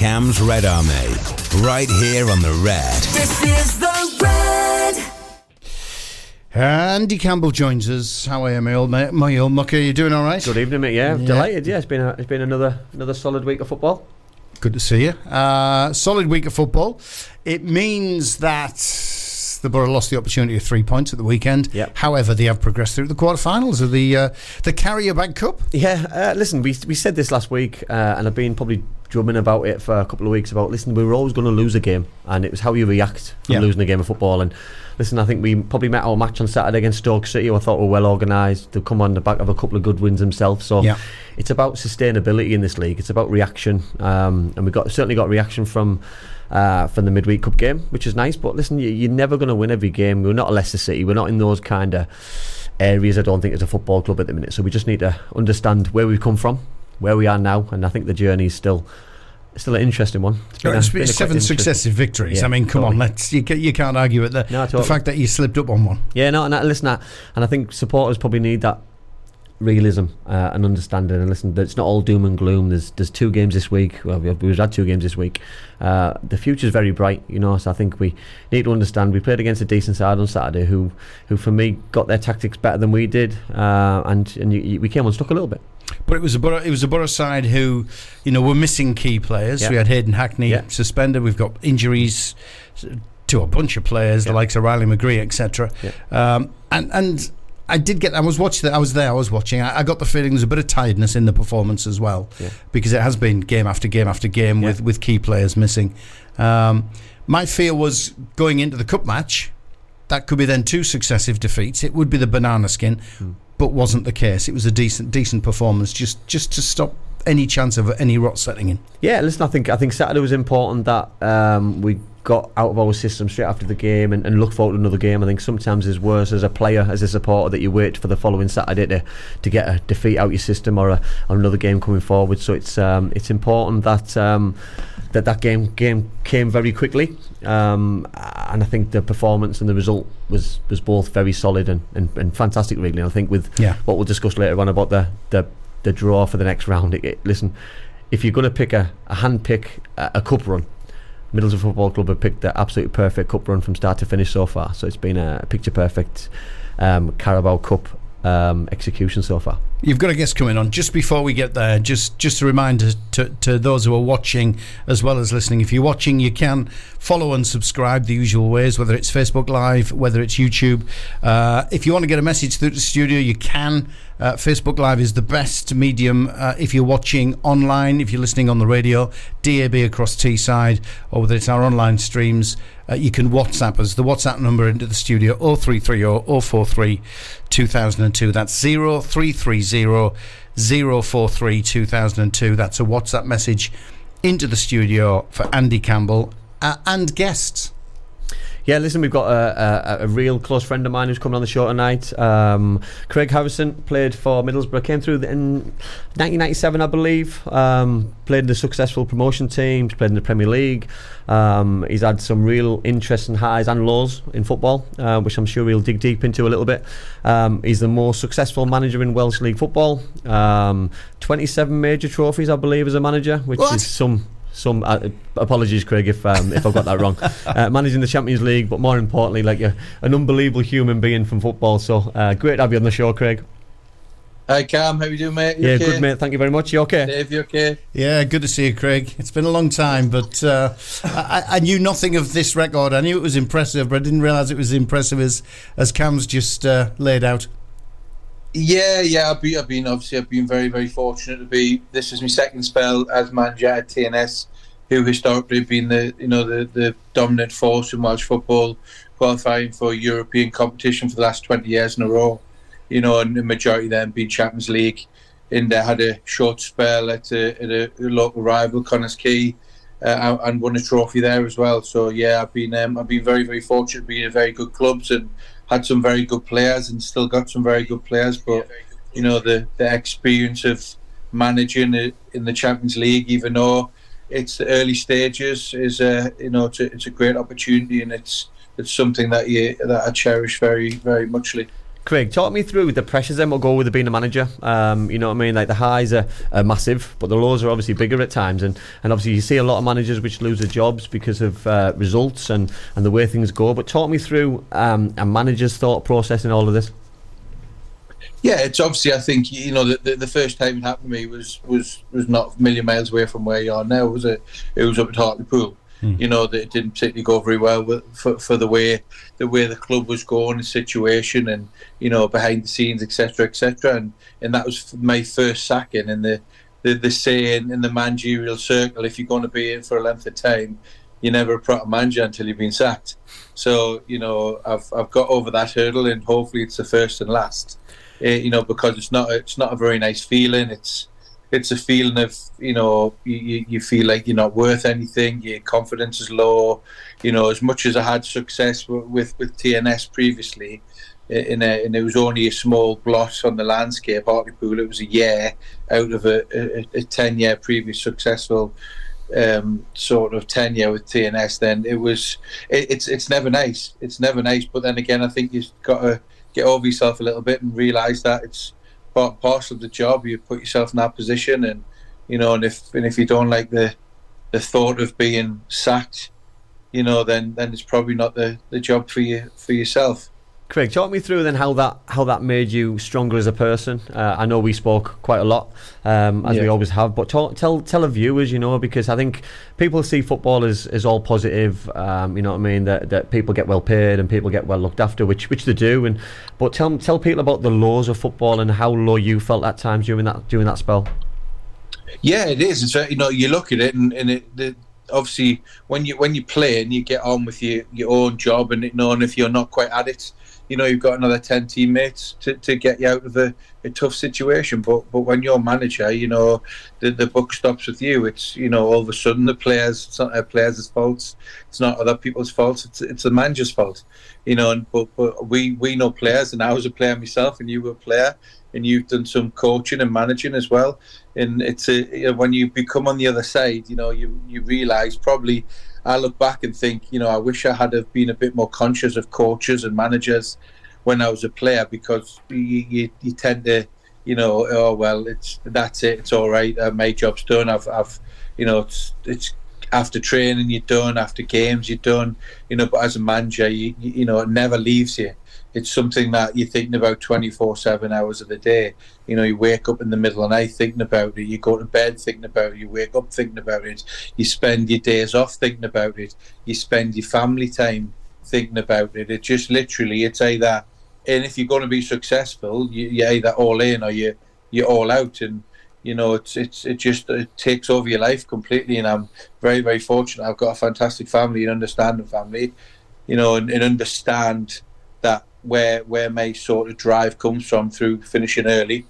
Cam's Red Army, right here on the Red. This is the Red. Andy Campbell joins us. How are you, my old mucker? You doing all right? Good evening, mate. Yeah, delighted. Yeah, it's been another solid week of football. Good to see you. Solid week of football. It means that the Borough lost the opportunity of 3 points at the weekend. Yep. However, they have progressed through the quarterfinals of the Carrier Bag Cup. Yeah, listen, we said this last week, and I've been probably drumming about it for a couple of weeks about, listen, we were always going to lose a game, and it was how you react from losing a game of football. And listen, I think we probably met our match on Saturday against Stoke City, who I thought were well organised. They've come on the back of a couple of good wins themselves. So it's about sustainability in this league. It's about reaction, and we certainly got reaction from the midweek cup game, which is nice. But listen, you're never going to win every game. We're not a Leicester City. We're not in those kind of areas, I don't think, as a football club at the minute. So we just need to understand where we've come from, where we are now, and I think the journey is still an interesting one. It's been 7 successive victories. I mean, come on, you can't argue with that. No, totally. The fact that you slipped up on one. Yeah, no, and listen, and I think supporters probably need that realism and understanding. And listen, it's not all doom and gloom. There's 2 games this week. Well, we've had 2 games this week. The future's very bright, so I think we need to understand. We played against a decent side on Saturday who for me got their tactics better than we did, and we came unstuck a little bit. But it was a Borough side who, were missing key players. We had Hayden Hackney suspended. We've got injuries to a bunch of players, the likes of Riley McGree, etc. And I did get. I was watching. I was watching. I got the feeling there's a bit of tiredness in the performance as well, because it has been game after game after game with key players missing. My fear was going into the cup match, that could be then 2 successive defeats. It would be the banana skin. But wasn't the case. It was a decent performance, just to stop any chance of any rot setting in. Yeah, listen, I think Saturday was important that we got out of our system straight after the game and look forward to another game. I think sometimes it's worse as a player, as a supporter, that you wait for the following Saturday to get a defeat out your system or another game coming forward. So it's important that that game came very quickly, and I think the performance and the result was both very solid and fantastic, really. And I think with what we'll discuss later on about the draw for the next round, listen, if you're going to pick a cup run, Middlesbrough Football Club have picked the absolutely perfect cup run from start to finish so far. So it's been a picture perfect Carabao Cup execution so far. You've got a guest coming on. Just before we get there, just a reminder to those who are watching as well as listening. If you're watching, you can follow and subscribe the usual ways, whether it's Facebook Live, whether it's YouTube. If you want to get a message through the studio, you can. Facebook Live is the best medium if you're watching online, if you're listening on the radio, DAB across Teesside, or whether it's our online streams. You can WhatsApp us. The WhatsApp number into the studio, 0330 043 2002. That's 0330 043 2002. That's a WhatsApp message into the studio for Andy Campbell and guests. Yeah, listen, we've got a real close friend of mine who's coming on the show tonight. Craig Harrison played for Middlesbrough, came through in 1997, I believe. Played in the successful promotion teams, played in the Premier League. He's had some real interesting highs and lows in football, which I'm sure we'll dig deep into a little bit. He's the most successful manager in Welsh League football. 27 major trophies, I believe, as a manager, which is some apologies, Craig, if I've got that wrong. Managing the Champions League, but more importantly, like an unbelievable human being from football. So great to have you on the show, Craig. Hi Cam, how you doing, mate? You okay? Good, mate. Thank you very much. You okay? Dave, you okay? Yeah, good to see you, Craig. It's been a long time, but I knew nothing of this record. I knew it was impressive, but I didn't realise it was as impressive as Cam's just laid out. Yeah. I've been very, very fortunate to be. This is my second spell as manager at TNS, who historically have been the dominant force in Welsh football, qualifying for European competition for the last 20 years in a row. And the majority of them being Champions League. And I had a short spell at a local rival, Connors Quay, and won a trophy there as well. So yeah, I've been very, very fortunate to be in very good clubs and had some very good players and still got some very good players. But the experience of managing in the Champions League, even though it's the early stages, is it's a great opportunity, and it's something that I cherish very, very muchly. Craig, talk me through the pressures then will go with being a manager. You know what I mean? Like the highs are massive, but the lows are obviously bigger at times. And obviously you see a lot of managers which lose their jobs because of results and the way things go. But talk me through a manager's thought process in all of this. Yeah, it's obviously, I think, you know, the first time it happened to me was not a million miles away from where you are now, was it? It was up at Hartlepool. You know, that it didn't particularly go very well for the way the club was going, the situation, and you know, behind the scenes, etc., etc. And that was my first sacking. And the saying in the managerial circle, if you're going to be in for a length of time, you're never a proper manager until you've been sacked. So you know, I've got over that hurdle, and hopefully it's the first and last. You know, because it's not a very nice feeling. It's a feeling of, you know, you feel like you're not worth anything, your confidence is low. You know, as much as I had success with TNS previously, and it was only a small blot on the landscape, Hartlepool, it was a year out of a 10-year previous successful sort of tenure with TNS, then it's never nice. It's never nice. But then again, I think you've got to get over yourself a little bit and realise that it's part and parcel of the job. You put yourself in that position, and you know, and if you don't like the thought of being sacked, you know, then it's probably not the job for yourself. Craig, talk me through then how that made you stronger as a person. I know we spoke quite a lot, as we always have, but tell the viewers, you know, because I think people see football as all positive, you know what I mean, that people get well paid and people get well looked after, which they do, but tell people about the lows of football and how low you felt at times during that spell. Yeah, it is. It's, you know, you look at it and obviously when you play and you get on with your own job, and knowing if you're not quite at it, you know, you've got another 10 teammates to get you out of a tough situation. But when you're manager, you know, the buck stops with you. It's, you know, all of a sudden it's not our players' faults, it's not other people's faults, it's the manager's fault. You know, but we know players, and I was a player myself, and you were a player, and you've done some coaching and managing as well. And it's when you become on the other side, you know, you realise probably. I look back and think, you know, I wish I had have been a bit more conscious of coaches and managers when I was a player, because you tend to, you know, oh well, that's it, it's all right, my job's done. I've you know, it's after training you're done, after games you're done, you know. But as a manager, you know, it never leaves you. It's something that you're thinking about 24/7 hours of the day. You know, you wake up in the middle of the night thinking about it. You go to bed thinking about it. You wake up thinking about it. You spend your days off thinking about it. You spend your family time thinking about it. It just literally, it's either, and if you're going to be successful, you're either all in or you're all out. And you know, it takes over your life completely. And I'm very, very fortunate. I've got a fantastic family, an understanding family. You know, and understand that where my sort of drive comes from through finishing early.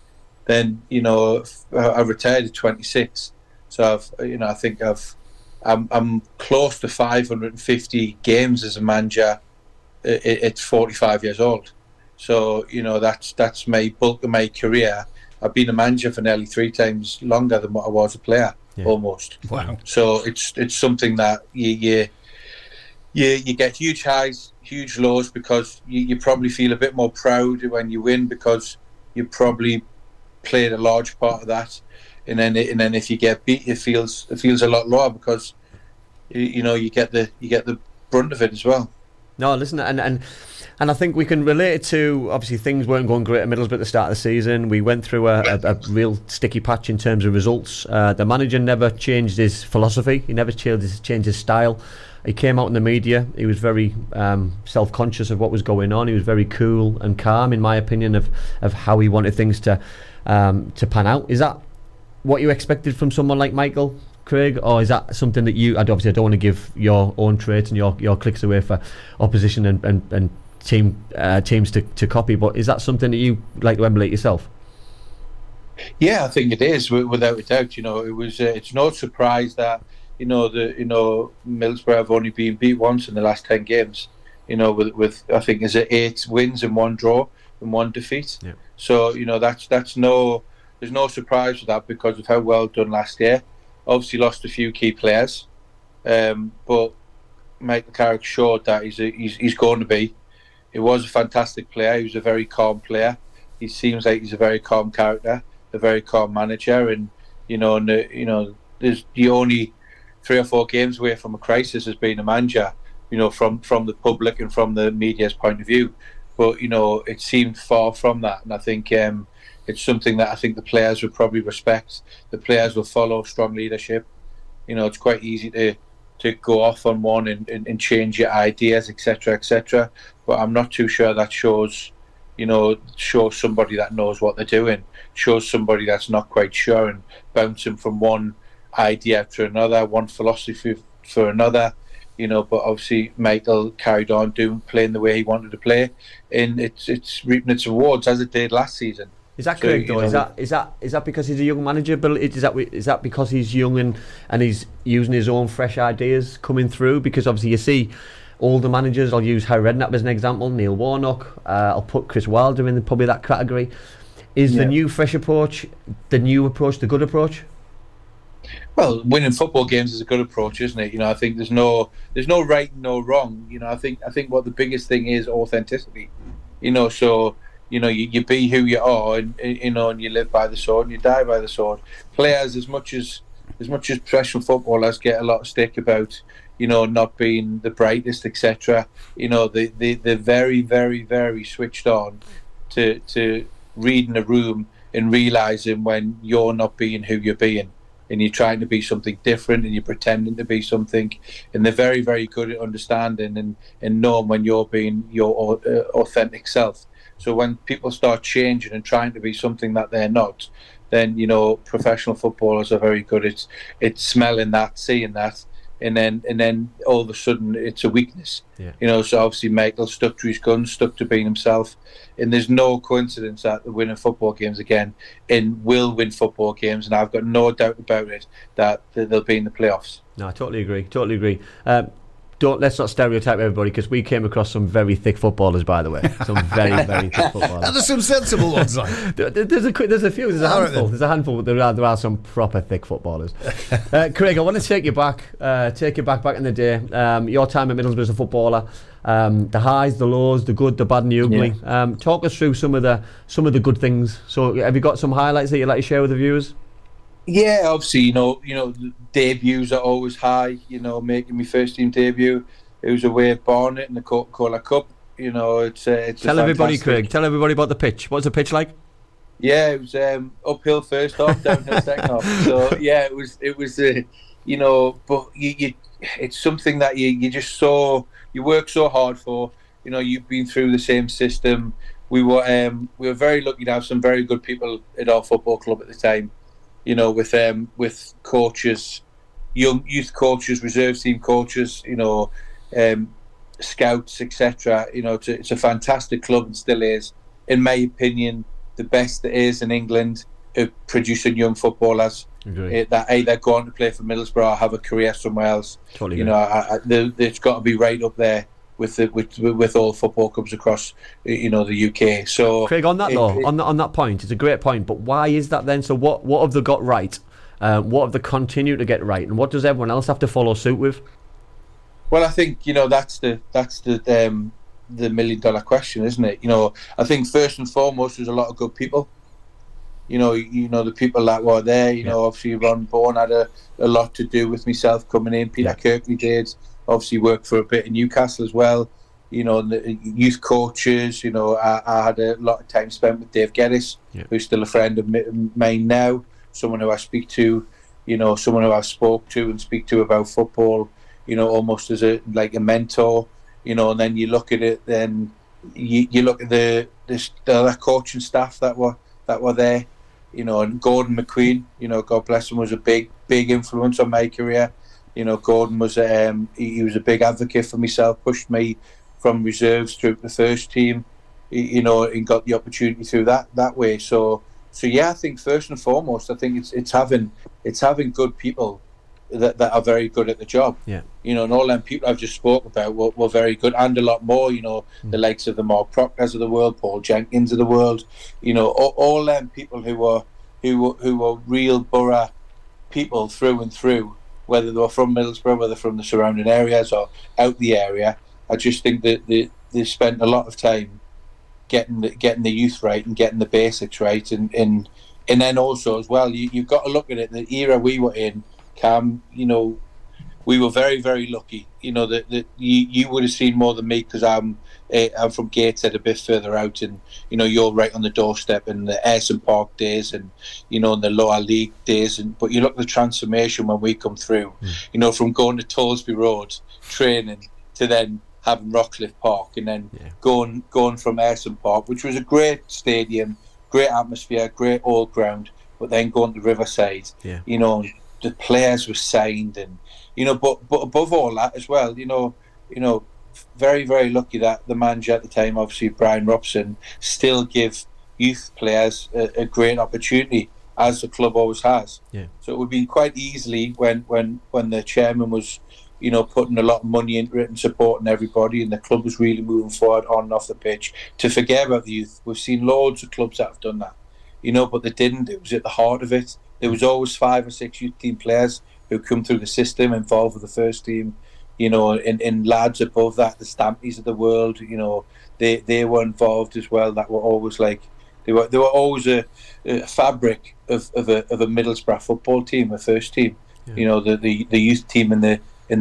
Then, you know, I retired at 26, so I think I'm close to 550 games as a manager at 45 years old. So you know, that's my bulk of my career. I've been a manager for nearly 3 times longer than what I was a player, almost. Wow. So it's something that you get huge highs, huge lows, because you probably feel a bit more proud when you win, because you probably played a large part of that, and then if you get beat, it feels a lot lower, because you know, you get the brunt of it as well. No, listen, and I think we can relate it to, obviously things weren't going great at Middlesbrough at the start of the season. We went through a real sticky patch in terms of results. The manager never changed his philosophy. He never changed his style. He came out in the media. He was very self-conscious of what was going on. He was very cool and calm, in my opinion, of how he wanted things to pan out. Is that what you expected from someone like Michael, Craig, or is that something that you? Obviously, I don't want to give your own traits and your clicks away for opposition and teams to copy, but is that something that you like to emulate yourself? Yeah, I think it is, without a doubt. You know, it's no surprise that Middlesbrough have only been beat once in the last 10 games. You know, with I think is it 8 wins and 1 draw and 1 defeat. Yeah. So you know, there's no surprise with that, because of how well done last year. Obviously lost a few key players, but Michael Carrick showed that he's going to be he was a fantastic player. He was a very calm player. He seems like he's a very calm character, a very calm manager, and there's the only 3 or 4 games away from a crisis as being a manager, from the public and from the media's point of view. But it seemed far from that, and I think it's something that I think the players would probably respect. The players will follow strong leadership. It's quite easy to go off on one and change your ideas, etc. But I'm not too sure that shows somebody that knows what they're doing, shows somebody that's not quite sure and bouncing from one idea to another, one philosophy for another. But obviously Michael carried on playing the way he wanted to play, and it's reaping its rewards as it did last season. Is that correct though? Is that because he's a young manager? But is that because he's young and he's using his own fresh ideas coming through? Because obviously you see older managers. I'll use Harry Redknapp as an example. Neil Warnock. I'll put Chris Wilder in probably that category. Is the new fresh approach the new approach, the good approach? Well, winning football games is a good approach, isn't it? I think there's no right and no wrong. I think what the biggest thing is authenticity. So you be who you are, and and you live by the sword and you die by the sword. Players, as much as professional footballers get a lot of stick about not being the brightest, etc. They're very, very, very switched on to reading a room and realizing when you're not being who you're being, and you're trying to be something different and you're pretending to be something, and they're very, very good at understanding and knowing when you're being your authentic self. So when people start changing and trying to be something that they're not, then professional footballers are very good at smelling that, seeing that, and then all of a sudden it's a weakness. So obviously Michael stuck to his guns, stuck to being himself, and there's no coincidence that they're winning football games again and will win football games, and I've got no doubt about it that they'll be in the playoffs. No, I totally agree. Let's not stereotype everybody, because we came across some very thick footballers, by the way. Some very, very thick footballers. There's some sensible ones, like. There's a few. There's a handful. There's a handful. There are some proper thick footballers. Craig, I want to take you back in the day. Your time at Middlesbrough as a footballer. The highs, the lows, the good, the bad, and the ugly. Yeah. Talk us through some of the good things. So, have you got some highlights that you'd like to share with the viewers? Yeah, obviously, debuts are always high. Making my first team debut, it was away at Barnet in the Coca-Cola Cup. It's tell everybody, Craig. Tell everybody about the pitch. What's the pitch like? Yeah, it was uphill first half, downhill second half. So yeah, it was. But it's something that you work so hard for. You've been through the same system. We were very lucky to have some very good people at our football club at the time. With coaches, young youth coaches, reserve team coaches, scouts, etc. It's a fantastic club and still is, in my opinion, the best there is in England at producing young footballers that either go on to play for Middlesbrough or have a career somewhere else. Totally. It's got to be right up there with all football clubs across the UK. So Craig, on that on that point, it's a great point, but why is that then? So what have they got right? What have they continued to get right, and what does everyone else have to follow suit with? Well, I think that's the $1 million question, isn't it? I think first and foremost there's a lot of good people. The people that were there. Obviously Ron Bourne had a lot to do with myself coming in. Peter Kirkley did. Obviously worked for a bit in Newcastle as well. The youth coaches. I had a lot of time spent with Dave Geddes, who's still a friend of mine now. Someone who I speak to, someone who I've spoke to and speak to about football. Almost as a mentor. And then you look at it. Then you look at the other coaching staff that were there. And Gordon McQueen. God bless him, was a big influence on my career. Gordon was he was a big advocate for myself, pushed me from reserves through the first team, and got the opportunity through that way. So yeah, I think first and foremost, I think it's having good people that are very good at the job. Yeah. And all them people I've just spoke about were very good, and a lot more. The likes of the Mark Proctors of the world, Paul Jenkins of the world. All them people who were real Borough people through and through. Whether they were from Middlesbrough, whether from the surrounding areas or out the area, I just think that the they've spent a lot of time getting the youth right and getting the basics right, and then also as well, you've got to look at it. The era we were in, Cam, we were very, very lucky. That you would have seen more than me, because I'm from Gateshead, a bit further out, and you're right on the doorstep in the Ayresome Park days, and in the lower league days. But you look at the transformation when we come through. From going to Tollsby Road training to then having Rockcliffe Park, and then going from Ayresome Park, which was a great stadium, great atmosphere, great old ground, but then going to Riverside. The players were signed, and but above all that as well, very, very lucky that the manager at the time, obviously Brian Robson, still give youth players a great opportunity, as the club always has. So it would be quite easily when the chairman was putting a lot of money into it and supporting everybody, and the club was really moving forward on and off the pitch, to forget about the youth. We've seen loads of clubs that have done that, but they didn't. It was at the heart of it. There was always 5 or 6 youth team players who come through the system, involved with the first team, and lads above that, the Stampies of the world, they were involved as well. That were always like, they were always a fabric of a Middlesbrough football team, a first team, the youth team and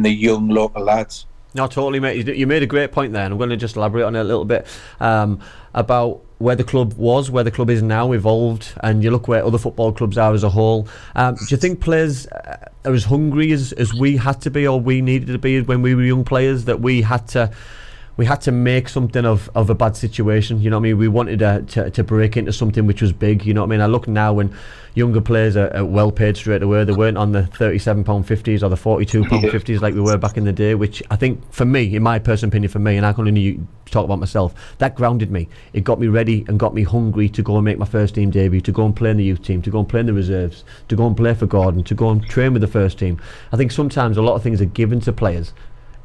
the young local lads. No, totally, mate. You made a great point there, and I'm going to just elaborate on it a little bit about where the club was, where the club is now, evolved, and you look where other football clubs are as a whole. Do you think players are as hungry as we had to be, or we needed to be when we were young players, that we had to make something of a bad situation? You know what I mean? We wanted to break into something which was big. You know what I mean? I look now when younger players are well paid straight away. They weren't on the £37.50s or the £42.50s like we were back in the day, which I think, for me, in my personal opinion, for me, and I can only talk about myself, that grounded me. It got me ready and got me hungry to go and make my first team debut, to go and play in the youth team, to go and play in the reserves, to go and play for Gordon, to go and train with the first team. I think sometimes a lot of things are given to players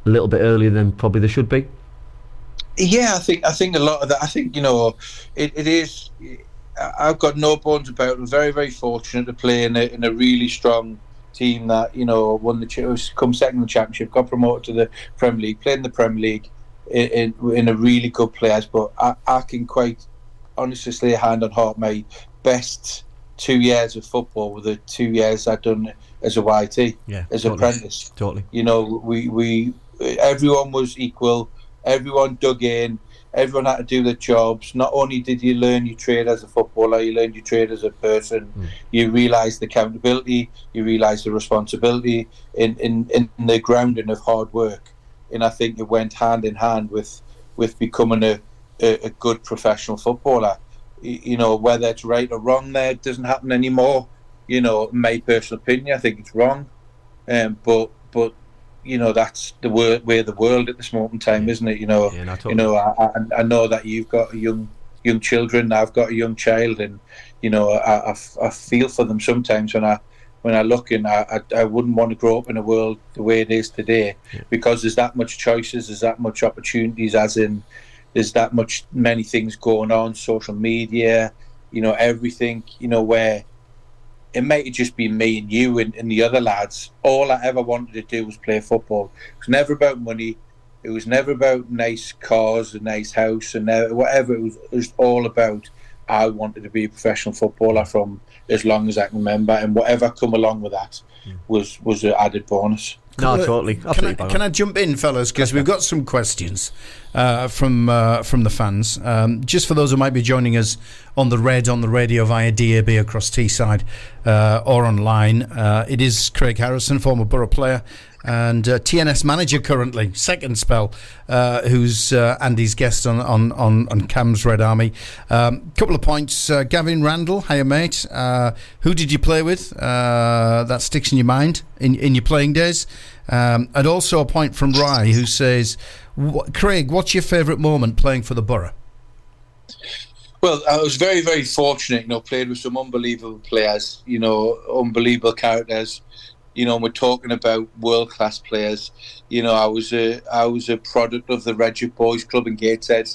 a little bit earlier than probably they should be. Yeah, I think a lot of that. I think it is. I've got no bones about it. I'm very, very fortunate to play in a really strong team that won come second in the championship, got promoted to the Premier League, played in the Premier League in a really good players. But I can quite honestly lay a hand on heart, my best 2 years of football were the 2 years I'd done as a YT, as an apprentice. Totally. We everyone was equal. Everyone dug in. Everyone had to do their jobs. Not only did you learn your trade as a footballer, you learned your trade as a person. You realised the accountability. You realised the responsibility in the grounding of hard work. And I think it went hand in hand with becoming a good professional footballer. Whether it's right or wrong, there, it doesn't happen anymore. In my personal opinion, I think it's wrong. But that's the way of the world at this moment in time, isn't it? Totally. I know that you've got young children. I've got a young child, and I feel for them sometimes when I look, and I wouldn't want to grow up in a world the way it is today, because there's that much choices, there's that much opportunities, as in there's that many things going on, social media, everything, where it might just be me and you and the other lads. All I ever wanted to do was play football. It was never about money. It was never about nice cars, a nice house, and whatever. It was all about, I wanted to be a professional footballer from as long as I can remember, and whatever come along with that was an added bonus. No, totally. Can I jump in, fellas? Because we've got some questions from the fans. Just for those who might be joining us on the radio via DAB across Teesside or online, it is Craig Harrison, former Borough player and TNS manager currently, second spell, who's Andy's guest on Cam's Red Army. Couple of points. Gavin Randall, hiya mate. Who did you play with? That sticks in your mind in your playing days. And also a point from Rye, who says, Craig, what's your favourite moment playing for the Borough? Well, I was very, very fortunate, played with some unbelievable players, unbelievable characters. We're talking about world-class players. I was a product of the Red Boys Club in Gateshead,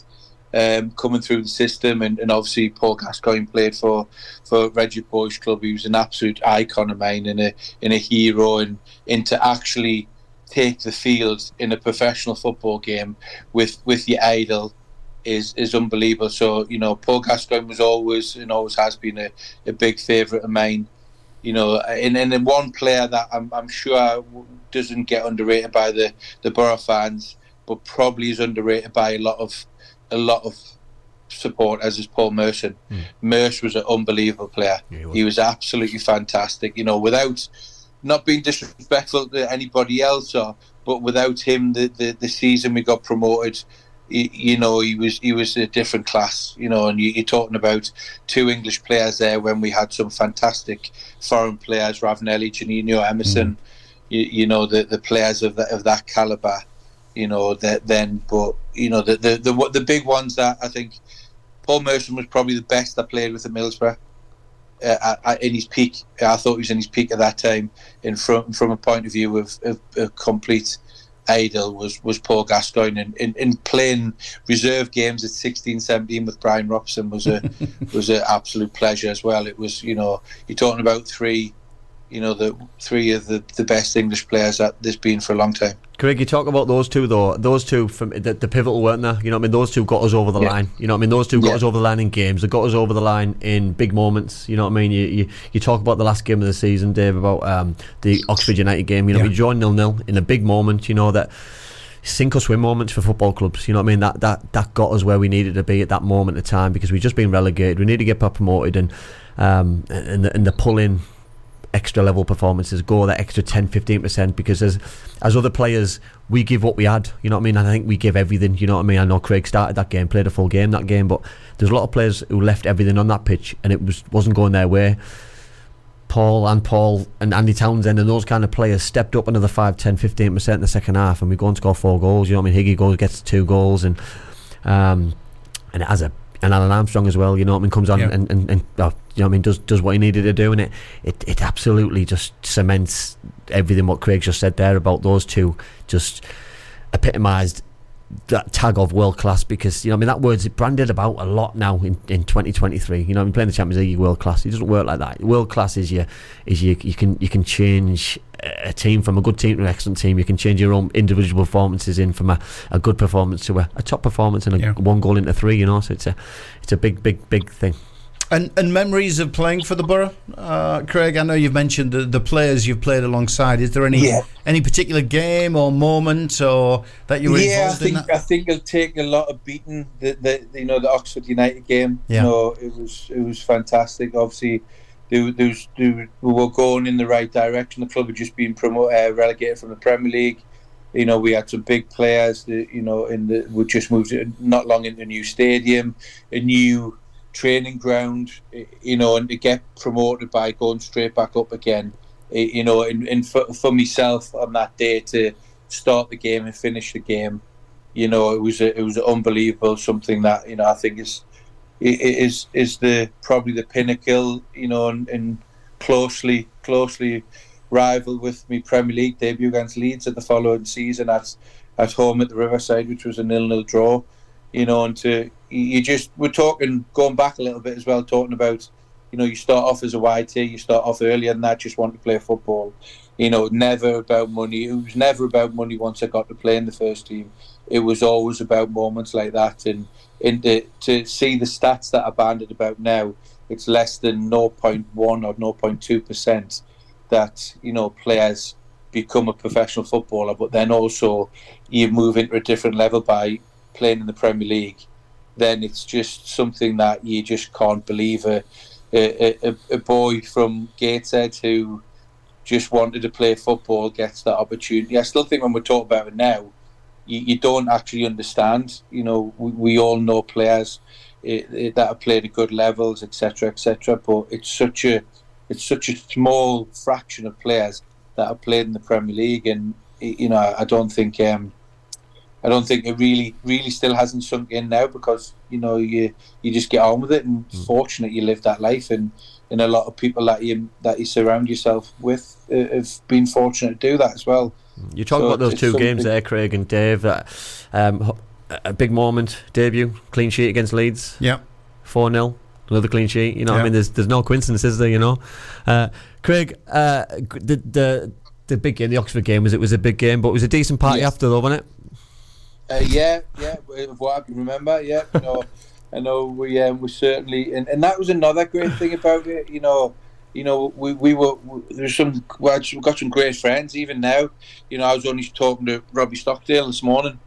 coming through the system, and obviously Paul Gascoigne played for Red Boys Club. He was an absolute icon of mine and a hero, and to actually take the field in a professional football game with your idol is unbelievable. So, Paul Gascoigne was always and always has been a big favourite of mine. And one player that I'm sure doesn't get underrated by the Borough fans, but probably is underrated by a lot of supporters, is Paul Merson. Merce was an unbelievable player. Yeah, he was absolutely fantastic. Without not being disrespectful to anybody else, but without him, the season we got promoted, he was a different class. And you're talking about two English players there when we had some fantastic foreign players, Ravanelli, Janino, Emerson. The players of that calibre. The big ones that I think Paul Merson was probably the best I played with at Middlesbrough. In his peak, I thought he was in his peak at that time. From a point of view of a complete idol was Paul Gascoigne, and in playing reserve games at 16, 17 with Brian Robson was an absolute pleasure as well. It was, you're talking about three of the best English players that there's been for a long time. Craig, you talk about those two though. Those two from the pivotal, weren't they? You know what I mean? Those two got us over the line. You know what I mean? Those two got us over the line in games. They got us over the line in big moments. You know what I mean? You talk about the last game of the season, Dave, about the Oxford United game. We joined 0-0 in a big moment. That sink or swim moments for football clubs. You know what I mean? That got us where we needed to be at that moment of time, because we'd just been relegated. We need to get promoted, and the pull-in extra level performances, go that extra 10-15%, because as other players we give what we had. You know what I mean? And I think we give everything. You know what I mean? I know Craig started that game, played a full game that game, but there's a lot of players who left everything on that pitch and it wasn't going their way. Paul and Andy Townsend and those kind of players stepped up another 5-10-15% in the second half, and we go and score 4 goals. You know what I mean? Higgy gets 2 goals, and it has and Alan Armstrong as well, you know what I mean, comes on and you know what I mean, does what he needed to do, and it absolutely just cements everything what Craig just said there about those two. Just epitomised that tag of world class, because you know what I mean, that word's branded about a lot now in 2023. You know, I'm playing the Champions League, world class. It doesn't work like that. World class is you can change a team from a good team to an excellent team. You can change your own individual performances in from a good performance to a top performance and a 1 goal into 3. You know, so it's a big thing. And memories of playing for the Borough, Craig. I know you've mentioned the players you've played alongside. Is there any particular game or moment or that you were involved in? I think it'll take a lot of beating the Oxford United game. Yeah. It was fantastic. Obviously, we were going in the right direction. The club had just been relegated from the Premier League. We had some big players. We just moved not long into a new stadium, a new training ground, and to get promoted by going straight back up again, and for myself on that day to start the game and finish the game, it was unbelievable. Something that I think is the probably the pinnacle, and closely rival with me Premier League debut against Leeds at the following season at home at the Riverside, which was a 0-0 draw. And we're talking, going back a little bit as well, talking about, you start off as a YT, you start off earlier than that, just want to play football. Never about money. It was never about money once I got to play in the first team. It was always about moments like that. And to see the stats that are banded about now, it's less than 0.1 or 0.2% that, players become a professional footballer, but then also you move into a different level by playing in the Premier League. Then it's just something that you just can't believe. A boy from Gateshead who just wanted to play football gets that opportunity. I still think when we talk about it now, you don't actually understand. We all know players that have played at good levels, etc., but it's such a small fraction of players that have played in the Premier League, and I don't think it really still hasn't sunk in now, because you just get on with it, and fortunate you live that life, and a lot of people that you surround yourself with have been fortunate to do that as well. You talk about those 2 games there, Craig and Dave. That a big moment, debut, clean sheet against Leeds. Yeah, 4-0, another clean sheet. I mean, there's no coincidence, is there? Craig, the big game, the Oxford game, was a big game, but it was a decent party after, though, wasn't it? Yeah. Of what I can remember, yeah. I know we certainly, and that was another great thing about it. We got some great friends even now. I was only talking to Robbie Stockdale this morning.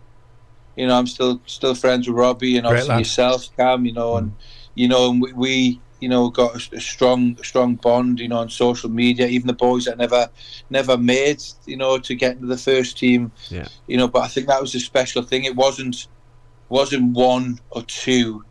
I'm still friends with Robbie, and obviously yourself, Cam. And we got a strong bond. On social media, even the boys that never made to get into the first team. Yeah. But I think that was a special thing. It wasn't one or two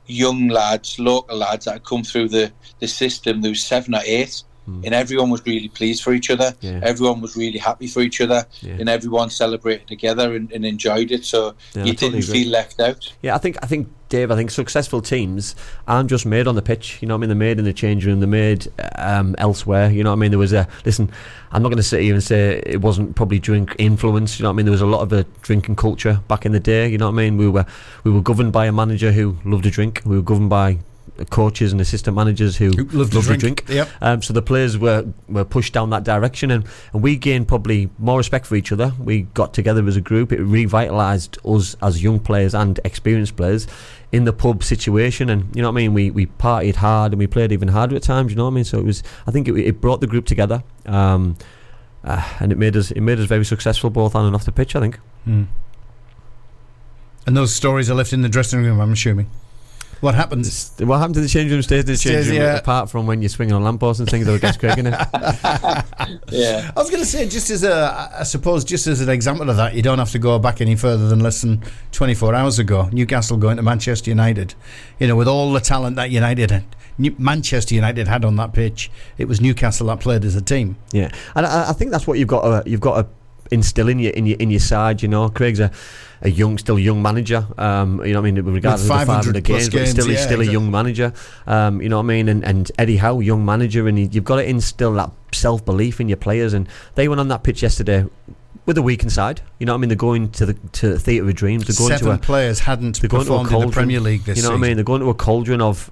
young lads, local lads that had come through the system. There was 7 or 8. And everyone was really pleased for each other. Yeah. Everyone was really happy for each other, and everyone celebrated together and enjoyed it. So you didn't feel left out. Yeah, I think Dave, successful teams aren't just made on the pitch. They're made in the change room. They're made elsewhere. There was listen. I'm not going to sit here and say it wasn't probably drink influence. There was a lot of a drinking culture back in the day. We were governed by a manager who loved to drink. We were governed by coaches and assistant managers who loved to drink. Yep. So the players were pushed down that direction, and we gained probably more respect for each other. We got together as a group. It revitalised us as young players and experienced players in the pub situation, and we partied hard and we played even harder at times. So I think it brought the group together, and it made us very successful both on and off the pitch, I think. And those stories are left in the dressing room, I'm assuming. What happened to the change room? Stays in the change room, apart from when you're swinging on lampposts and things that gets Craig in it. Yeah. I was going to say, just as an example of that, you don't have to go back any further than less than 24 hours ago. Newcastle going to Manchester United, with all the talent that Manchester United had on that pitch, it was Newcastle that played as a team. Yeah, and I think that's what you've got to instill in your side. Craig's still young manager. Regardless of the 500 games, but he's still a young manager. And Eddie Howe, young manager, and you've got to instill that self-belief in your players. And they went on that pitch yesterday with a weak inside. They're going to the theatre of dreams. They're going 7 players hadn't performed in the Premier League this season. They're going to a cauldron of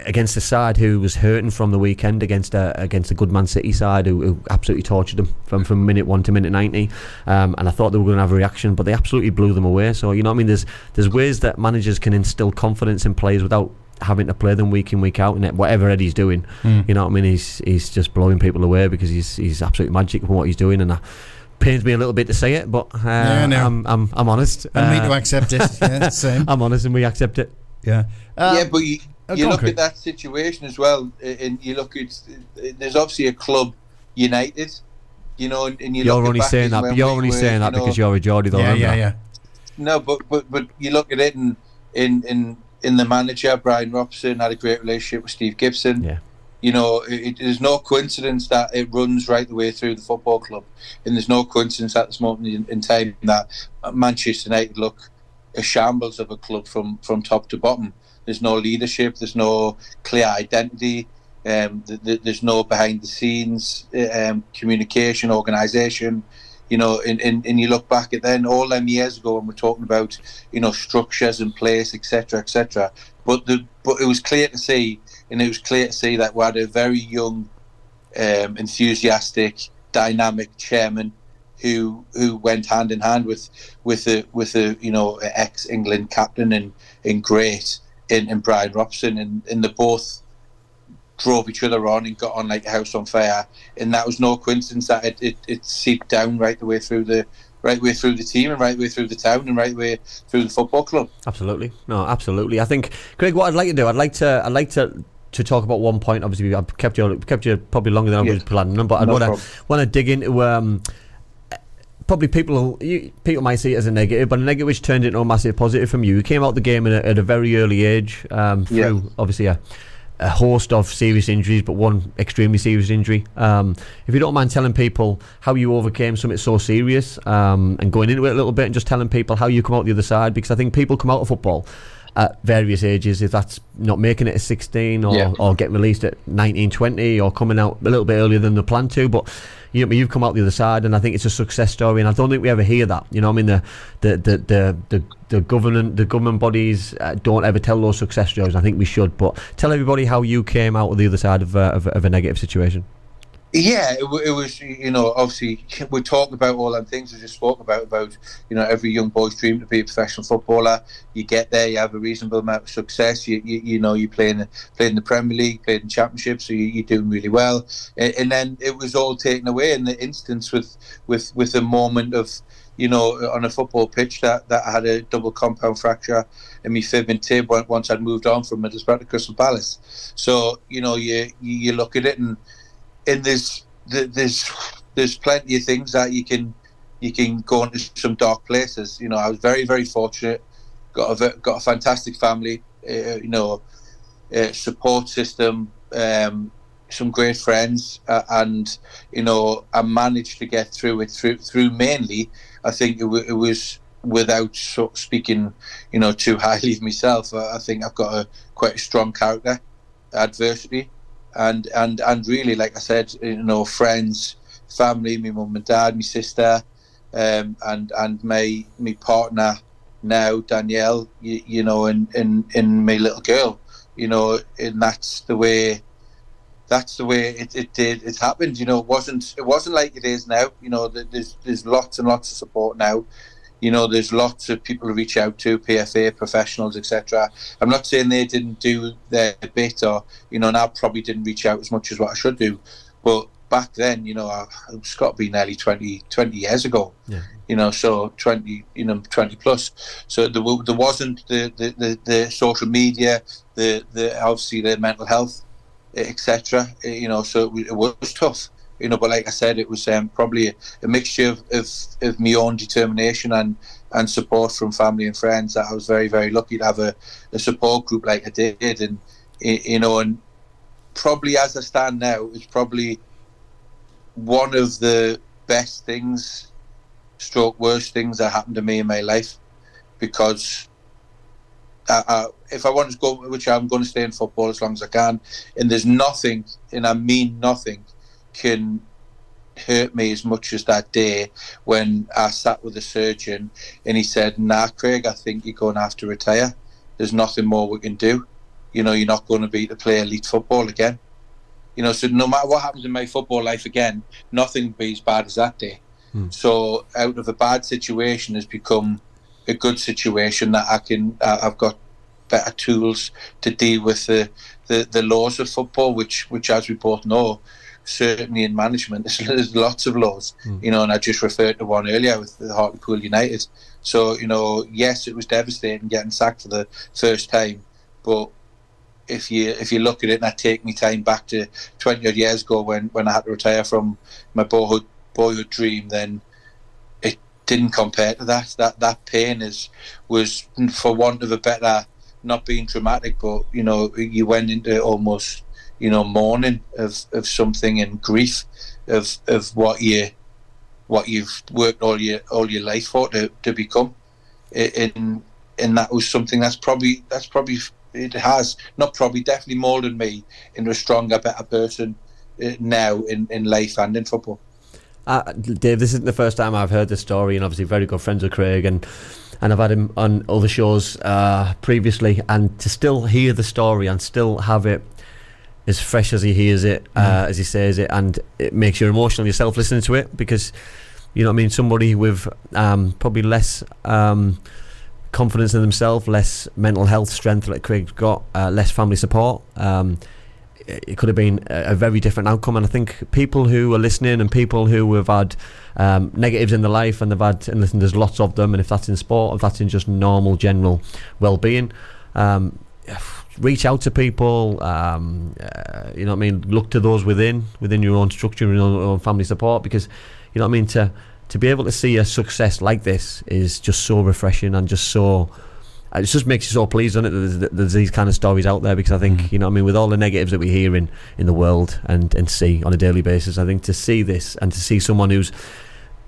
against a side who was hurting from the weekend against a good Man City side who absolutely tortured them from minute 1 to minute 90. And I thought they were going to have a reaction, but they absolutely blew them away. So there's ways that managers can instill confidence in players without having to play them week in, week out, and whatever Eddie's doing, he's just blowing people away because he's absolutely magic for what he's doing, and that pains me a little bit to say it, but I'm honest. And me to accept it. Yeah, same. I'm honest, and we accept it. Yeah. But you look at that situation as well, and you look at there's obviously a club, United, and you're only saying that. But you're only saying that because you're a Geordie, though. Yeah. No, but you look at it in the manager, Brian Robson, had a great relationship with Steve Gibson. Yeah. It is no coincidence that it runs right the way through the football club, and there's no coincidence at this moment in time that Manchester United look a shambles of a club from top to bottom. There's no leadership. There's no clear identity. There's no behind the scenes communication, organisation. And you look back at then all them years ago when we're talking about structures in place, etc., etc. But it was clear to see, that we had a very young, enthusiastic, dynamic chairman who went hand in hand with a ex-England captain and great in Brian Robson, and they both drove each other on and got on like a house on fire, and that was no coincidence that it seeped down right the way through the team and right the way through the town and right the way through the football club. Absolutely. I think, Craig, what I'd like to do, I'd like to talk about one point. Obviously, I've kept you probably longer than I was planning, but I want to dig into probably people might see it as a negative, but a negative which turned into a massive positive from you. You came out the game at a very early age through obviously a host of serious injuries, but one extremely serious injury. If you don't mind telling people how you overcame something so serious, and going into it a little bit and just telling people how you come out the other side, because I think people come out of football at various ages, if that's not making it at 16 or getting released at 19, 20, or coming out a little bit earlier than they planned to, but you've come out the other side, and I think it's a success story, and I don't think we ever hear that. The government bodies don't ever tell those success stories. I think we should, but tell everybody how you came out of the other side of a negative situation. Yeah, it was, obviously we talked about all them things we just spoke about, every young boy's dream to be a professional footballer. You get there, you have a reasonable amount of success. You play in the Premier League, played in Championship, so you're doing really well. And then it was all taken away in the instance with a moment of, on a football pitch that I had a double compound fracture in my fib and tib once I'd moved on from Middlesbrough to Crystal Palace. So, you look at it and there's plenty of things that you can go into some dark places. I was very, very fortunate. Got a fantastic family. Support system. Some great friends, and I managed to get through it through mainly. I think it was without sort of speaking, too highly of myself. I think I've got quite a strong character. Adversity. And really, like I said, friends, family, my mum and dad, my sister, and my partner now, Danielle, and my little girl, and that's the way it happened. It wasn't like it is now. There's lots and lots of support now. There's lots of people to reach out to, PFA professionals, etc. I'm not saying they didn't do their bit, or and I probably didn't reach out as much as what I should do, but back then, it's got to be nearly 20 years ago. Yeah. So 20 plus. So there wasn't the social media, the obviously the mental health, etc. So it was tough. But like I said, it was probably a mixture of my own determination and support from family and friends. That I was very, very lucky to have a support group like I did, and and probably as I stand now, it's probably one of the best things, stroke worst things that happened to me in my life, because if I want to go, which I'm going to stay in football as long as I can, and there's nothing, and I mean nothing, can hurt me as much as that day when I sat with the surgeon and he said, "Nah, Craig, I think you're going to have to retire. There's nothing more we can do. You're not going to be able to play elite football again." So no matter what happens in my football life again, nothing will be as bad as that day. So out of a bad situation has become a good situation that I've got better tools to deal with the laws of football, which as we both know, certainly in management, there's lots of laws, and I just referred to one earlier with the Hartlepool United. So, yes, it was devastating getting sacked for the first time, but if you look at it, and I take me time back to 20 odd years ago when I had to retire from my boyhood dream, then it didn't compare to that. That pain was, for want of a better, not being dramatic, but you went into almost mourning of something, and grief of what you've worked all your life for to become, and that was something that's probably it has not probably definitely molded me into a stronger, better person now in life and in football. Dave, this isn't the first time I've heard this story, and obviously very good friends with Craig, and I've had him on other shows previously, and to still hear the story and still have it as fresh as he hears it, as he says it, and it makes you emotional yourself listening to it, because somebody with probably less confidence in themselves, less mental health strength like Craig's got, less family support, it could have been a very different outcome. And I think people who are listening, and people who have had negatives in their life, and listen, there's lots of them, and if that's in sport, if that's in just normal general well-being, reach out to people, look to those within your own structure and your own family support, because to be able to see a success like this is just so refreshing, and just so it just makes you so pleased, doesn't it, that there's these kind of stories out there, because I think with all the negatives that we hear in the world and see on a daily basis, I think to see this and to see someone who's,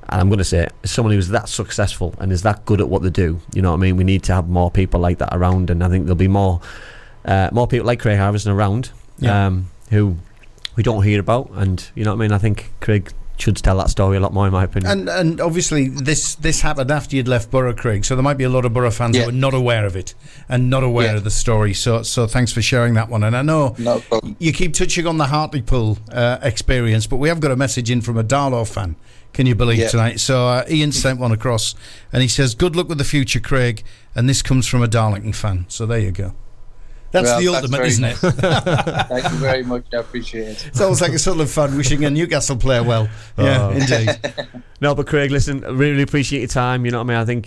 and I'm going to say it, someone who's that successful and is that good at what they do, we need to have more people like that around, and I think there'll be more people like Craig Harrison around, who we don't hear about, and I think Craig should tell that story a lot more, in my opinion. And obviously this happened after you'd left Borough, Craig, so there might be a lot of Borough fans who are not aware of it and not aware of the story, so thanks for sharing that one. And I know you keep touching on the Hartlepool experience, but we have got a message in from a Darlow fan, can you believe, tonight? So Ian sent one across and he says, good luck with the future, Craig, and this comes from a Darlington fan, so there you go. That's the ultimate, isn't it? Thank you very much. I appreciate it. It's almost like a Sunderland fan wishing a Newcastle player well. Yeah, indeed. No, but Craig, listen, I really appreciate your time. You know what I mean?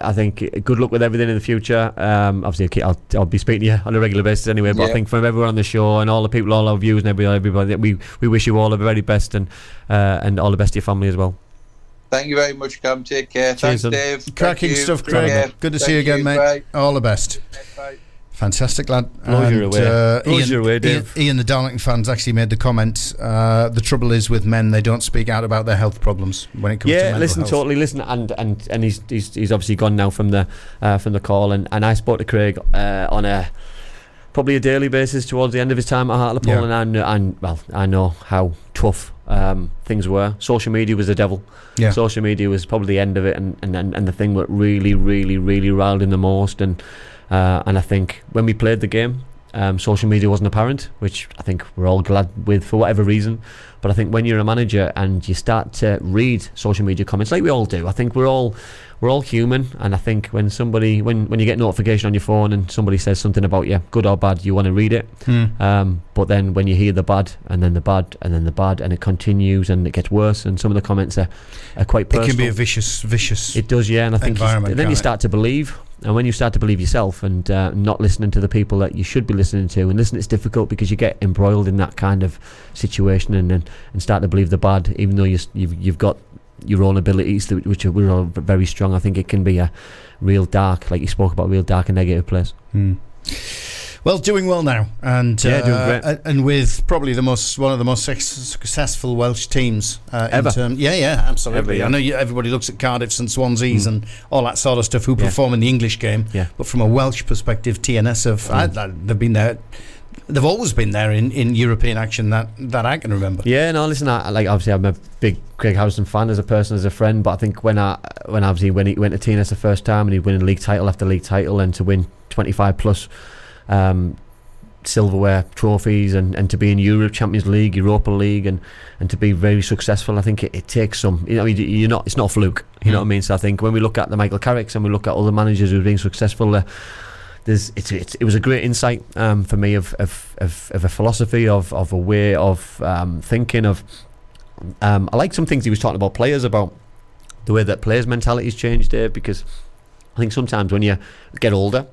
I think good luck with everything in the future. Obviously, I'll be speaking to you on a regular basis anyway. But I think from everyone on the show and all the people, all our viewers and everybody, we wish you all the very best and all the best to your family as well. Thank you very much, Cam. Take care. Cheers, Thanks, Dave. Cracking stuff, Craig. Good to see you again, mate. Bye. All the best. Bye. Fantastic, lad. Blows you away, Dave. Ian, the Darlington fans, actually made the comment. The trouble is with men, they don't speak out about their health problems when it comes to mental health. Totally listen, and he's obviously gone now from the call, and I spoke to Craig on probably a daily basis towards the end of his time at Hartlepool, and I know how tough things were. Social media was the devil. Yeah. Social media was probably the end of it, and the thing that really, really, really riled him the most, and I think when we played the game, social media wasn't apparent, which I think we're all glad with for whatever reason. But I think when you're a manager and you start to read social media comments, like we all do, I think we're all human. And I think when you get notification on your phone and somebody says something about you, good or bad, you want to read it. But then when you hear the bad and then the bad and then the bad, and it continues and it gets worse, and some of the comments are quite personal. It can be a vicious. It does, yeah. And I think then you start to believe. And when you start to believe yourself and not listening to the people that you should be listening to, and listen, it's difficult because you get embroiled in that kind of situation and start to believe the bad, even though you've got your own abilities which are all very strong. I think it can be a real dark, like you spoke about, real dark and negative place. Well, doing well now, and doing great. And with probably one of the most successful Welsh teams ever. Absolutely. Ever, I know everybody looks at Cardiffs and Swanseas and all that sort of stuff who perform in the English game, but from a Welsh perspective, TNS they've been there. They've always been there in European action that I can remember. Yeah, no, listen, obviously I'm a big Craig Harrison fan as a person, as a friend, but I think when he went to TNS the first time and he'd win league title after league title, and to win 25 plus silverware trophies, and to be in Europe, Champions League, Europa League, and to be very successul, I think it takes some. It's not a fluke. You know what I mean? So I think when we look at the Michael Carricks and we look at other managers who've been successful, it was a great insight for me of a philosophy, of a way of thinking. I like some things he was talking about players, about the way that players' mentalities change, Dave, because I think sometimes when you get older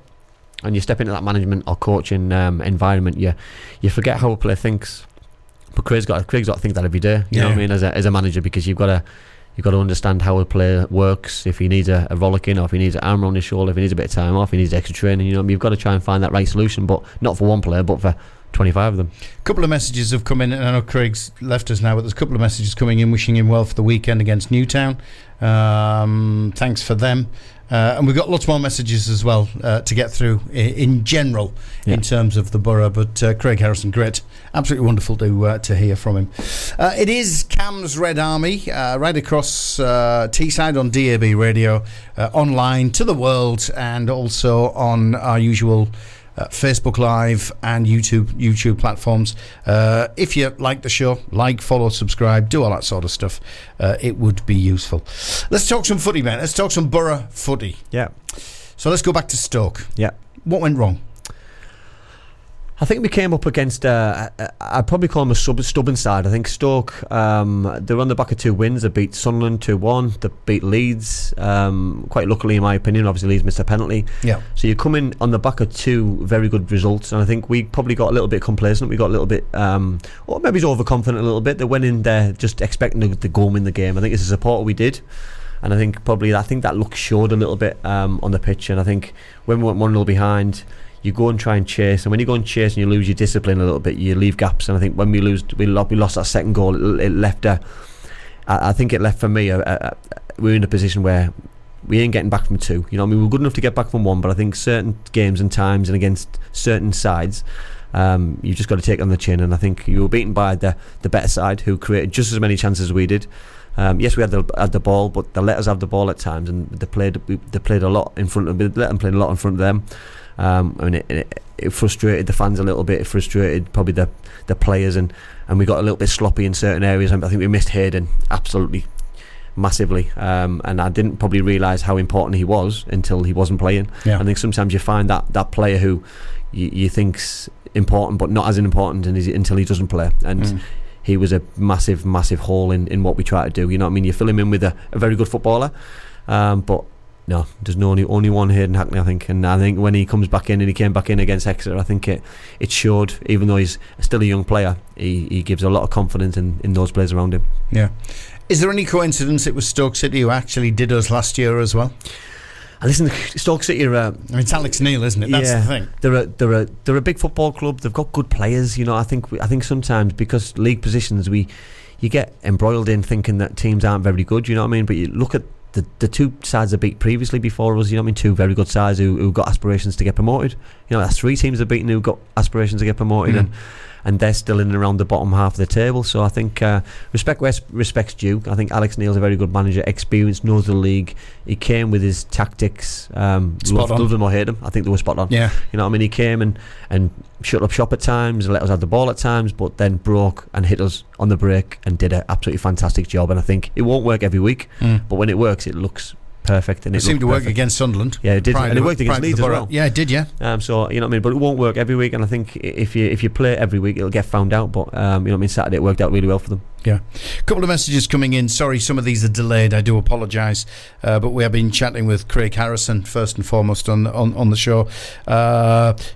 and you step into that management or coaching environment, you forget how a player thinks. But Craig's got to think that every day. You know what I mean, as a manager, because you've got to understand how a player works. If he needs a rollicking, or if he needs an arm around his shoulder, if he needs a bit of time off, if he needs extra training. You've got to try and find that right solution, but not for one player, but for 25 of them. A couple of messages have come in, and I know Craig's left us now, but there's a couple of messages coming in wishing him well for the weekend against Newtown. Thanks for them. And we've got lots more messages as well to get through in general in terms of the borough. But Craig Harrison, great, absolutely wonderful to hear from him. It is Cam's Red Army, right across Teesside on DAB radio, online to the world, and also on our usual Facebook Live and YouTube platforms. If you like the show, follow, subscribe, do all that sort of stuff. It would be useful. Let's talk some footy, mate. Let's talk some borough footy. Yeah. So let's go back to Stoke. Yeah. What went wrong? I think we came up against I'd probably call them a stubborn side. I think Stoke, they were on the back of 2 wins. They beat Sunderland 2-1. They beat Leeds, quite luckily in my opinion. Obviously Leeds missed a penalty. Yeah. So you come in on the back of 2 very good results, and I think we probably got a little bit complacent. We got a little bit, or maybe overconfident a little bit. They went in there just expecting to go win the game. I think as a supporter we did. And I think that look showed a little bit on the pitch. And I think when we went 1-0 behind, you go and try and chase, and when you go and chase and you lose your discipline a little bit, you leave gaps. And I think when we lost that second goal, it left I think it left for me we're in a position where we ain't getting back from 2. You know what I mean? We're good enough to get back from 1, but I think certain games and times and against certain sides, you've just got to take it on the chin. And I think you were beaten by the better side, who created just as many chances as we did. Yes, we had the ball, but they let us have the ball at times, and they played a lot in front of them. Let them play a lot in front of them. It frustrated the fans a little bit. It frustrated probably the players, and we got a little bit sloppy in certain areas. I think we missed Hayden absolutely massively, and I didn't probably realise how important he was until he wasn't playing. I think sometimes you find that player who you think's important but not as important until he doesn't play, and he was a massive hole in what we try to do. You know what I mean? You fill him in with a very good footballer, but no, there's only one Hayden Hackney, I think. And I think when he comes back in, and he came back in against Exeter, I think it showed, even though he's still a young player, he gives a lot of confidence in those players around him. Yeah. Is there any coincidence it was Stoke City who actually did us last year as well? And listen, Stoke City are... it's Alex Neil, isn't it? That's the thing. They're a big football club. They've got good players. You know, I think sometimes because league positions, you get embroiled in thinking that teams aren't very good. You know what I mean? But you look at the two sides that beat previously before us. You know what I mean? Two very good sides who got aspirations to get promoted. You know, that's 3 teams have beaten who got aspirations to get promoted, and they're still in and around the bottom half of the table. So I think respect where respect's due. I think Alex Neil's a very good manager, experienced, knows the league. He came with his tactics, loved them or hate them. I think they were spot on. Yeah. You know what I mean? He came and shut up shop at times, let us have the ball at times, but then broke and hit us on the break and did an absolutely fantastic job. And I think it won't work every week, but when it works, it looks perfect, and it seemed to work against Sunderland. Yeah, it did, and it worked against Leeds as well. Yeah, it did. Yeah. So you know what I mean, but it won't work every week, and I think if you play it every week, it'll get found out. But you know what I mean, Saturday it worked out really well for them. Yeah. A couple of messages coming in. Sorry, some of these are delayed. I do apologise, but we have been chatting with Craig Harrison first and foremost on the show.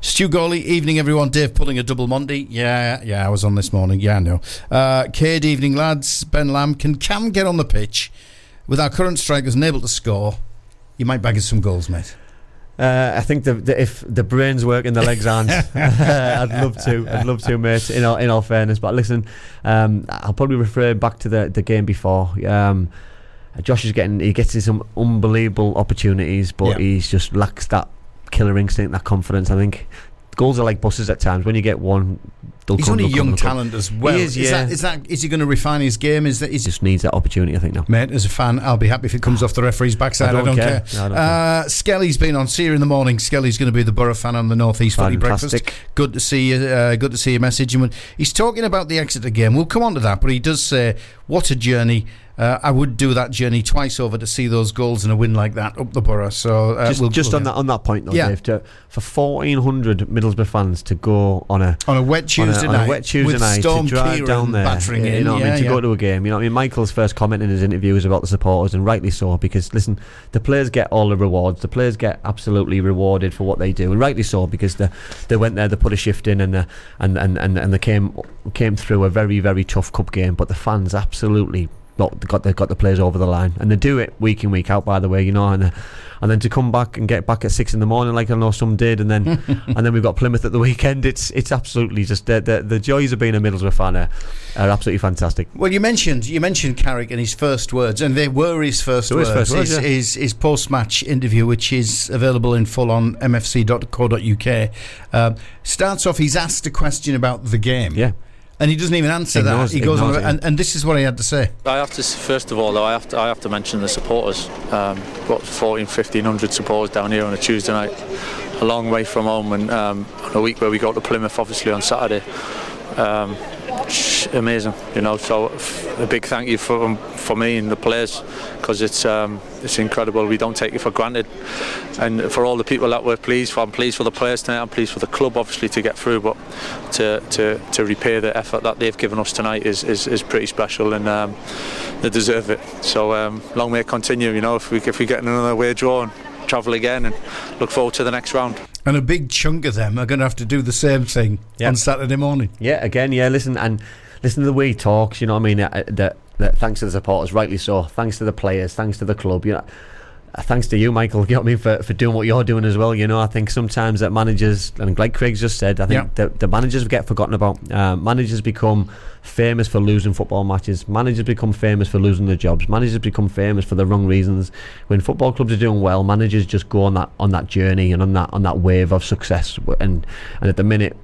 Stu Gawley, evening everyone. Dave pulling a double Monday. Yeah, I was on this morning. Yeah, I know. Cade, evening lads. Ben Lamb, can Cam get on the pitch? With our current strikers unable to score, you might bag us some goals, mate. I think if the brains work and the legs aren't, I'd love to, mate. In all fairness, but listen, I'll probably refer back to the game before. Josh gets some unbelievable opportunities, but he's just lacks that killer instinct, that confidence. I think goals are like buses at times. When you get one, he's only a young talent as well. He is, yeah. Is he going to refine his game? He just needs that opportunity, I think, now. Mate, as a fan, I'll be happy if it comes off the referee's backside. I don't care. No, I don't care. Skelly's been on. See you in the morning. Skelly's going to be the Borough fan on the North East Footy Breakfast. Good to see you. Good to see your message. And he's talking about the Exeter game. We'll come on to that, but he does say, what a journey. I would do that journey twice over to see those goals and a win like that up the Borough. So on that point though, Dave, for 1,400 Middlesbrough fans to go on a wet Tuesday night with Storm to drive down there, battering in, you know what I mean, to go to a game. You know what I mean. Michael's first comment in his interview was about the supporters, and rightly so, because listen, the players get all the rewards. The players get absolutely rewarded for what they do, and rightly so, because they went there, they put a shift in, and they came through a very, very tough cup game. But the fans absolutely got the players over the line, and they do it week in, week out, by the way, you know, and then to come back and get back at 6 a.m, like I know some did, and then we've got Plymouth at the weekend. It's absolutely just the joys of being a Middlesbrough fan are absolutely fantastic. Well, you mentioned Carrick and his first words, and they were his first words. His post-match interview, which is available in full on mfc.co.uk, starts off, he's asked a question about the game. Yeah. And he doesn't even answer that. He goes on, and this is what he had to say. I have to, first of all, though, I have to mention the supporters. Got 1,500 supporters down here on a Tuesday night, a long way from home, and on a week where we go to Plymouth, obviously on Saturday. Amazing, you know. So a big thank you for me and the players, because it's incredible. We don't take it for granted, and for all the people that were pleased. I'm pleased for the players tonight. I'm pleased for the club, obviously, to get through. But to repay the effort that they've given us tonight is pretty special, and they deserve it. So long may it continue. You know, if we get another away draw and travel again, and look forward to the next round. And a big chunk of them are going to have to do the same thing on Saturday morning. Yeah, again, listen to the way he talks, you know what I mean, that thanks to the supporters, rightly so, thanks to the players, thanks to the club, you know, thanks to you, Michael, you know what I mean, for doing what you're doing as well. You know, I think sometimes that managers, and like Craig's just said, I think the managers get forgotten about. Managers become famous for losing football matches. Managers become famous for losing their jobs. Managers become famous for the wrong reasons. When football clubs are doing well, managers just go on that journey and on that wave of success. And at the minute,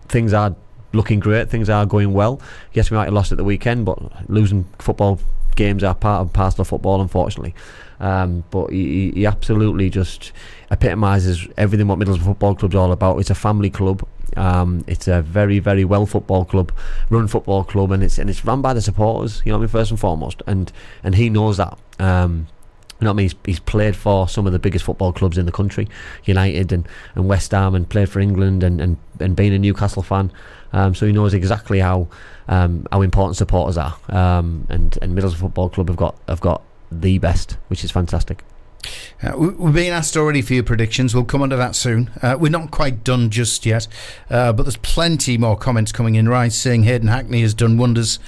things are looking great, things are going well. Yes, we might have lost at the weekend, but losing football games are part and parcel of football, unfortunately. But he absolutely just epitomises everything what Middlesbrough Football Club's all about. It's a family club. It's a very, very well football club, run football club, and it's run by the supporters. You know what I mean, first and foremost, and he knows that. You know what I mean? He's played for some of the biggest football clubs in the country, United and West Ham, and played for England, and being a Newcastle fan. So he knows exactly how important supporters are. And Middlesbrough Football Club have got the best, which is fantastic. We've been asked already for your predictions. We'll come on to that soon. We're not quite done just yet, but there's plenty more comments coming in. Right, saying Hayden Hackney has done wonders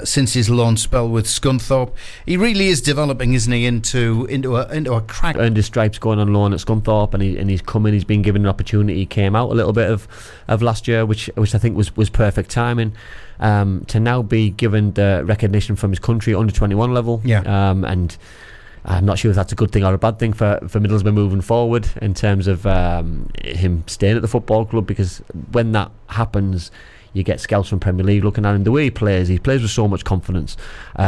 since his loan spell with Scunthorpe. He really is developing, isn't he, into a crack. Earned his stripes going on loan at Scunthorpe, and he's come in. He's been given an opportunity. He came out a little bit of last year, which I think was perfect timing. To now be given the recognition from his country under 21 level, and I'm not sure if that's a good thing or a bad thing for Middlesbrough moving forward in terms of him staying at the football club, because when that happens, you get scouts from Premier League looking at him. The way he plays with so much confidence,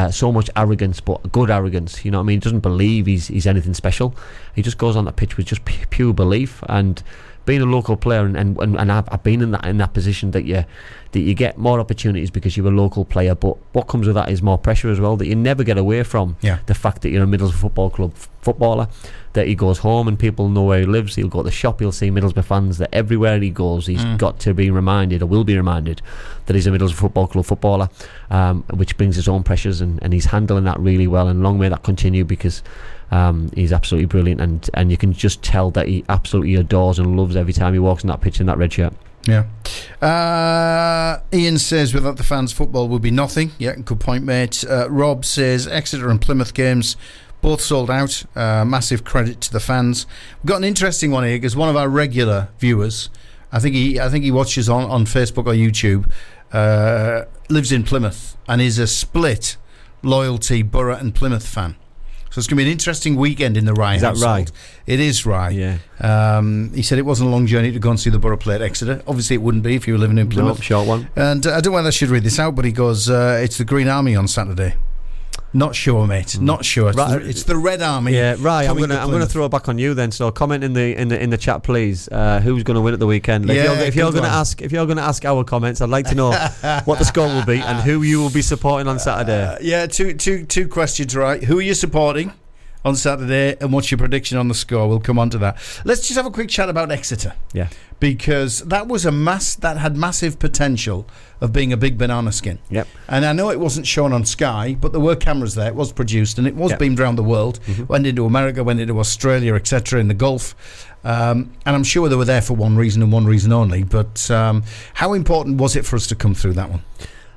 so much arrogance, but good arrogance. You know what I mean? He doesn't believe he's anything special. He just goes on the pitch with just pure belief. And being a local player, and I've been in that position that you get more opportunities because you're a local player, but what comes with that is more pressure as well, that you never get away from. The fact that you're a Middlesbrough Football Club footballer, that he goes home and people know where he lives. He'll go to the shop, he'll see Middlesbrough fans, that everywhere he goes he's got to be reminded, or will be reminded, that he's a Middlesbrough Football Club footballer, which brings his own pressures, and he's handling that really well, and long may that continue, because he's absolutely brilliant, and you can just tell that he absolutely adores and loves every time he walks on that pitch in that red shirt. Ian says without the fans, football would be nothing. Good point, mate. Rob says Exeter and Plymouth games both sold out. Massive credit to the fans. We've got an interesting one here, because one of our regular viewers, I think he watches on Facebook or YouTube, lives in Plymouth and is a split loyalty Borough and Plymouth fan. So it's going to be an interesting weekend in the Rye household. Is that right? It is Rye. Yeah. He said it wasn't a long journey to go and see the Borough play at Exeter. Obviously it wouldn't be if you were living in Plymouth. No, short one. And I don't know whether I should read this out, but he goes, it's the Green Army on Saturday. Not sure, mate. Not sure. It's the Red Army. Yeah, right. I'm gonna throw it back on you then. So comment in the chat, please. Who's going to win at the weekend? If you're going to ask our comments, I'd like to know what the score will be and who you will be supporting on Saturday. Two questions, right? Who are you supporting on Saturday, and what's your prediction on the score? We'll come on to that. Let's just have a quick chat about Exeter. Yeah. Because that was that had massive potential of being a big banana skin. Yep. And I know it wasn't shown on Sky, but there were cameras there. It was produced, and it was beamed around the world. Went into America, went into Australia, etc., in the Gulf. And I'm sure they were there for one reason and one reason only. But how important was it for us to come through that one?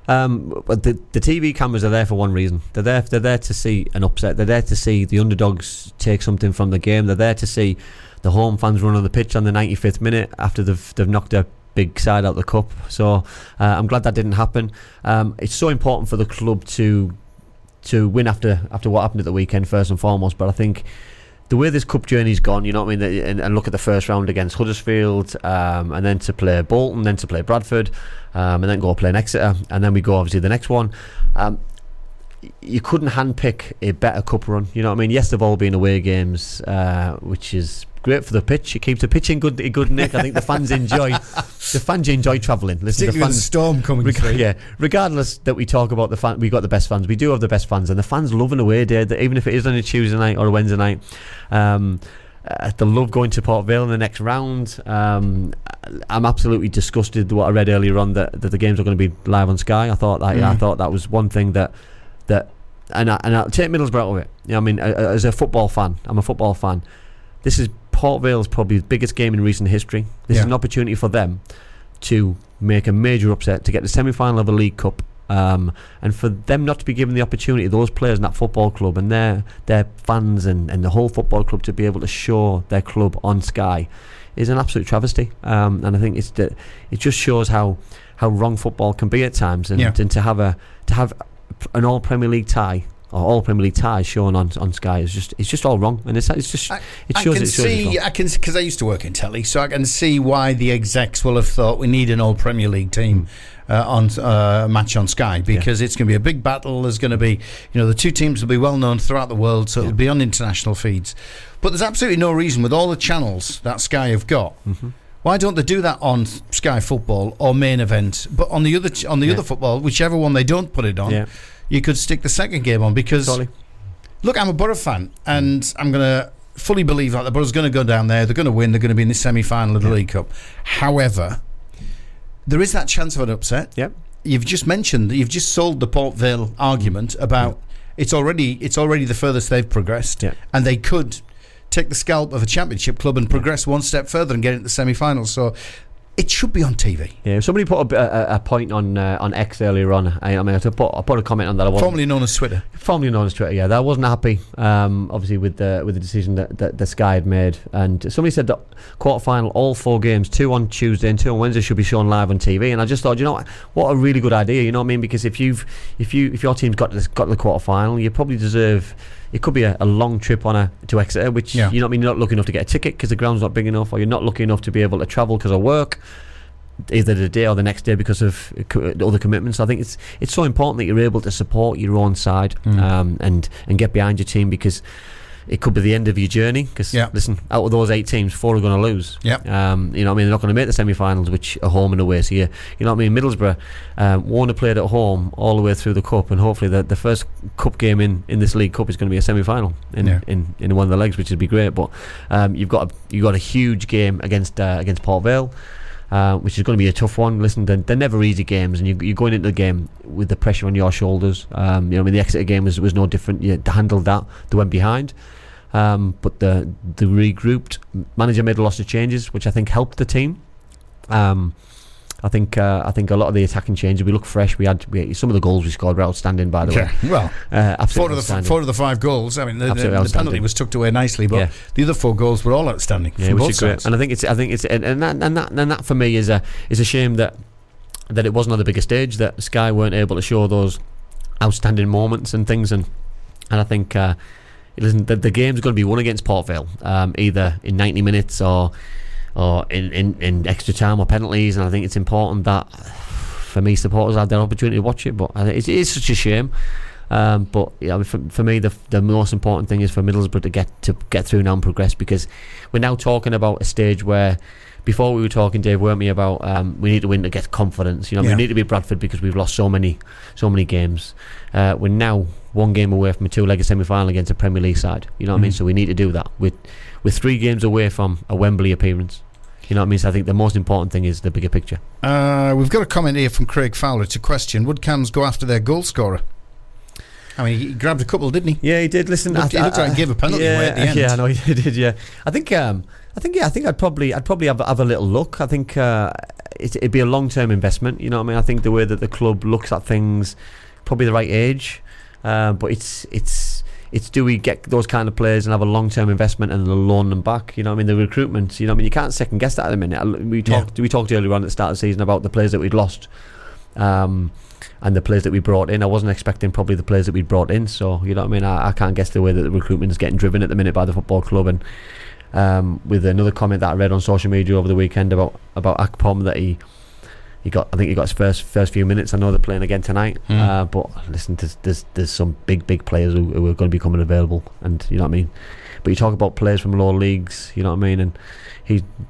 The TV cameras are there for one reason. They're there to see an upset. They're there to see the underdogs take something from the game. They're there to see the home fans run on the pitch on the 95th minute after they've knocked a big side out of the cup. So I'm glad that didn't happen. It's so important for the club to win after what happened at the weekend, first and foremost. But I think the way this cup journey's gone, you know what I mean, and look at the first round against Huddersfield, and then to play Bolton, then to play Bradford, and then go play Exeter, and then we go obviously the next one. You couldn't handpick a better cup run. You know what I mean? Yes, they've all been away games, which is great for the pitch. It keeps the pitch in good nick. I think the fans enjoy travelling. Listen, particularly with the storm coming through. Yeah, regardless that we talk about the fan, we got the best fans. We do have the best fans, and the fans love an away day. Even if it is on a Tuesday night or a Wednesday night, they love going to Port Vale in the next round. I'm absolutely disgusted what I read earlier on that the games are going to be live on Sky. I thought that was one thing that and I'll take Middlesbrough out of it. You know, I mean, as a football fan, I'm a football fan. This is Port Vale's probably the biggest game in recent history. This is an opportunity for them to make a major upset, to get the semi-final of a League Cup, and for them not to be given the opportunity, those players in that football club and their fans and the whole football club to be able to show their club on Sky is an absolute travesty. And I think it just shows how wrong football can be at times, and to have an all Premier League tie or all Premier League ties shown on Sky is just all wrong, and it shows. I can because I used to work in telly, so I can see why the execs will have thought we need an all Premier League team on match on Sky, because it's going to be a big battle. There's going to be, the two teams will be well known throughout the world, so it'll be on international feeds. But there's absolutely no reason, with all the channels that Sky have got, why don't they do that on Sky Football or Main Event? But on the other football, whichever one they don't put it on, you could stick the second game on, because look, I'm a Borough fan, and I'm going to fully believe that the Borough's going to go down there, they're going to win, they're going to be in the semi-final of the League Cup. However, there is that chance of an upset. You've just sold the Port Vale argument about it's already the furthest they've progressed, and they could take the scalp of a championship club and progress one step further and get into the semi-finals. So it should be on TV. Yeah, somebody put a point on X earlier on. I put a comment on that. Formerly known as Twitter. Yeah. That I wasn't happy, obviously, with the decision that Sky had made. And somebody said that quarter-final, all 4 games, 2 on Tuesday and 2 on Wednesday, should be shown live on TV. And I just thought, what a really good idea. You know what I mean? Because if your team's got to the quarter-final, you probably deserve. It could be a long trip to Exeter, which you're not lucky enough to get a ticket because the ground's not big enough, or you're not lucky enough to be able to travel because of work, either the day or the next day because of other commitments. I think it's so important that you're able to support your own side and get behind your team, because it could be the end of your journey. Because listen, out of those 8 teams, 4 are going to lose. They're not going to make the semi-finals, which are home and away. So Middlesbrough won't have played at home all the way through the cup, and hopefully the first cup game in this League Cup is going to be a semi-final in one of the legs, which would be great. But you've got a huge game against Port Vale, which is going to be a tough one. Listen, they're never easy games, and you're going into the game with the pressure on your shoulders. The Exeter game was no different. You handled that. They went behind. But the regrouped manager made a lot of changes, which I think helped the team. I think a lot of the attacking changes, we look fresh. We had some of the goals we scored were outstanding, by the way. Well, absolutely 4 of the 5 goals. I mean, the penalty was tucked away nicely, but the other 4 goals were all outstanding from both sides. And I think that for me is a shame that it wasn't on the bigger stage, that Sky weren't able to show those outstanding moments and things. And I think. Listen, the game's going to be won against Port Vale, either in 90 minutes or in extra time or penalties, and I think it's important that, for me, supporters had their opportunity to watch it. But it is such a shame. But for me, the most important thing is for Middlesbrough to get through now and progress, because we're now talking about a stage where. Before we were talking, Dave, weren't we, about we need to win to get confidence. We need to be Bradford because we've lost so many games. We're now 1 game away from a 2-legged semi-final against a Premier League side. You know what I mean? So we need to do that. We're 3 games away from a Wembley appearance. You know what I mean? So I think the most important thing is the bigger picture. We've got a comment here from Craig Fowler. It's a question: would Cams go after their goal scorer? I mean, he grabbed a couple, didn't he? Yeah, he did. Listen, he looked like he gave a penalty away at the end. Yeah, I know he did. Yeah, I think I'd probably have a little look. I think it'd be a long-term investment. You know what I mean? I think the way that the club looks at things, probably the right age. But it's do we get those kind of players and have a long-term investment and loan them back? You know what I mean? The recruitment. You know what I mean? You can't second guess that at the minute. We talked earlier on at the start of the season about the players that we'd lost. And the players that we brought in. I wasn't expecting probably the players that we'd brought in. So, you know what I mean? I can't guess the way that the recruitment is getting driven at the minute by the football club. And with another comment that I read on social media over the weekend about Akpom, that he got his first few minutes. I know they're playing again tonight. But listen, there's some big players who are going to be coming available. And you know what I mean? But you talk about players from lower leagues, you know what I mean? And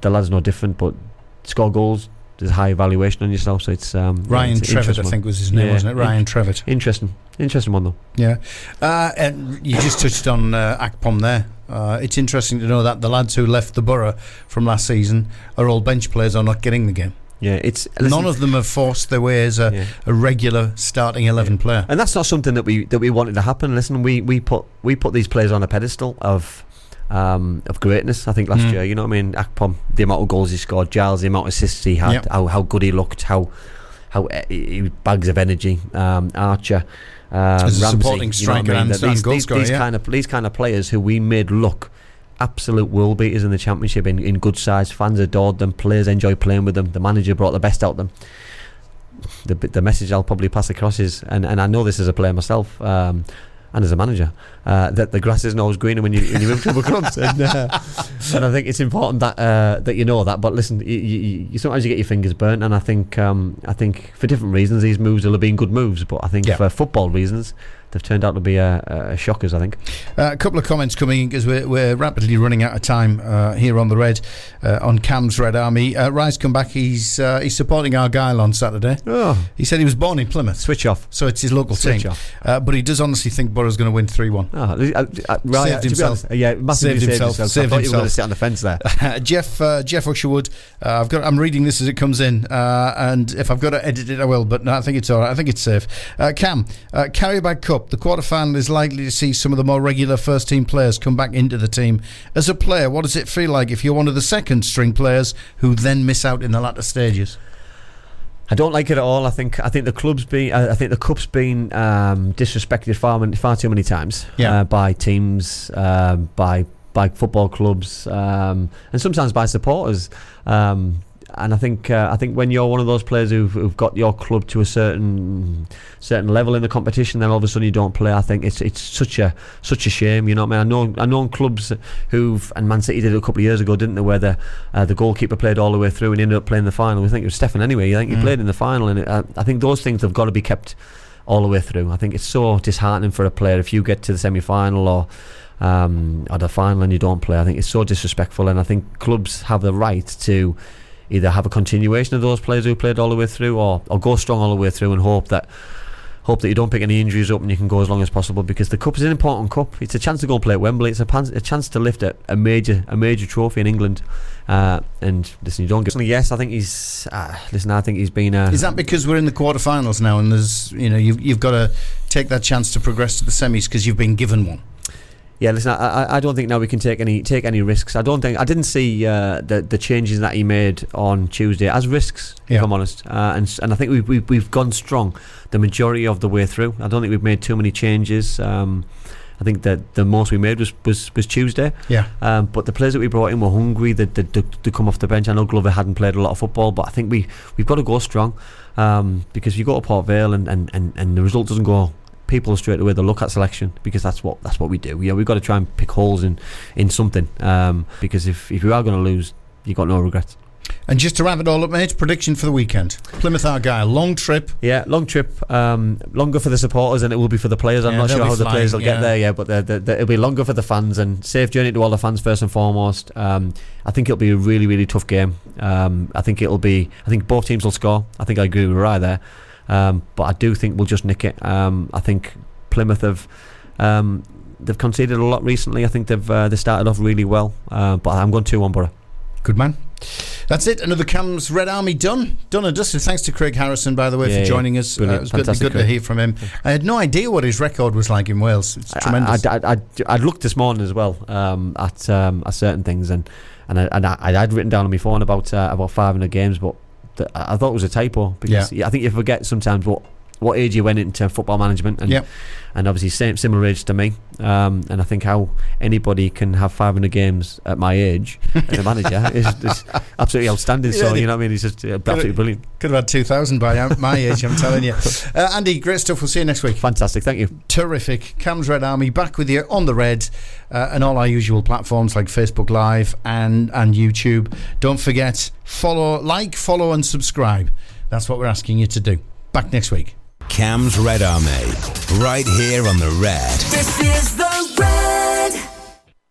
the lad's no different, but score goals. There's high evaluation on yourself, so it's Ryan Trevitt, I think was his name, wasn't it? Ryan Trevitt. Interesting one though. Yeah, and you just touched on Akpom there. It's interesting to know that the lads who left the Borough from last season are all bench players, are not getting the game. Yeah, none of them have forced their way as a regular starting 11 player, and that's not something that we wanted to happen. Listen, we put these players on a pedestal of greatness. I think last year, you know what I mean? Akpom, the amount of goals he scored, Giles, the amount of assists he had, how good he looked, how he bags of energy. Archer, as a Ramsey, supporting striker, you know and goal scorer. These kind of players who we made look absolute world beaters in the Championship in good size. Fans adored them. Players enjoy playing with them. The manager brought the best out of them. The message I'll probably pass across is, and I know this as a player myself. and as a manager, that the grass isn't always greener when you move to other clubs, and I think it's important that you know that. But listen, you sometimes you get your fingers burnt, and I think for different reasons these moves will have been good moves, but I think for football reasons they've turned out to be shockers, I think. A couple of comments coming in because we're rapidly running out of time here on the Red, on Cam's Red Army. Rise come back. He's supporting Argyle on Saturday. Oh. He said he was born in Plymouth. Switch off. So it's his local Switch team. off. But he does honestly think Borough's going to win 3-1. Right, Saved himself. Massively saved himself. I thought you were going to sit on the fence there. Jeff Usherwood, I'm reading this as it comes in, and if I've got to edit it I will, but no, I think it's alright. I think it's safe. Cam, Carabao Cup, the quarter-final is likely to see some of the more regular first-team players come back into the team. As a player, what does it feel like if you're one of the second-string players who then miss out in the latter stages? I don't like it at all. I think the cup's been disrespected far too many times by teams, by football clubs, and sometimes by supporters. And I think when you're one of those players who've got your club to a certain level in the competition, then all of a sudden you don't play. I think it's such a shame. You know what I mean? I know clubs and Man City did it a couple of years ago, didn't they? Where the goalkeeper played all the way through and ended up playing the final. I think it was Stefan anyway. I think he played in the final, and I think those things have got to be kept all the way through. I think it's so disheartening for a player if you get to the semi-final or the final and you don't play. I think it's so disrespectful, and I think clubs have the right to either have a continuation of those players who played all the way through, or go strong all the way through and hope that you don't pick any injuries up and you can go as long as possible, because the cup is an important cup. It's a chance to go and play at Wembley. It's a chance to lift a major trophy in England. And listen, you don't get. Yes, I think he's. I think he's been. Is that because we're in the quarterfinals now, and there's you've got to take that chance to progress to the semis because you've been given one? Yeah, listen, I don't think now we can take any risks. I didn't see the changes that he made on Tuesday as risks, if I'm honest. And I think we've gone strong the majority of the way through. I don't think we've made too many changes. I think that the most we made was Tuesday. Yeah. But the players that we brought in were hungry. They come off the bench. I know Glover hadn't played a lot of football, but I think we've got to go strong, because if you go to Port Vale and the result doesn't go, people straight away they'll look at selection, because that's what we do. We've got to try and pick holes in something, because if you are going to lose, you've got no regrets. And just to wrap it all up, mate, prediction for the weekend: Plymouth Argyle, long trip. Yeah, long trip. Longer for the supporters than it will be for the players. I'm not sure how the players will get there. Yeah, but it'll be longer for the fans, and safe journey to all the fans first and foremost. I think it'll be a really, really tough game. I think both teams will score. I think I agree with Rye there. But I do think we'll just nick it. I think Plymouth they've conceded a lot recently. I think they started off really well. But I'm going 2-1 Borough. Good man. That's it. Another Cam's Red Army done and dusted. Thanks to Craig Harrison, by the way, for joining us. It was good to hear from him. I had no idea what his record was like in Wales. It's tremendous. I'd looked this morning as well at certain things, and I'd written down on my phone about 500 games, but I thought it was a typo, because I think you forget sometimes what age you went into football management, and obviously similar age to me, and I think how anybody can have 500 games at my age as a manager is absolutely outstanding. So you know what I mean, he's just absolutely brilliant. Could have had 2,000 by my age, I'm telling you. Andy, great stuff. We'll see you next week. Fantastic, thank you. Terrific. Cam's Red Army back with you on the Red, and all our usual platforms like Facebook Live and YouTube. Don't forget, follow and subscribe. That's what we're asking you to do. Back next week. Cam's Red Army, right here on the Red. This is the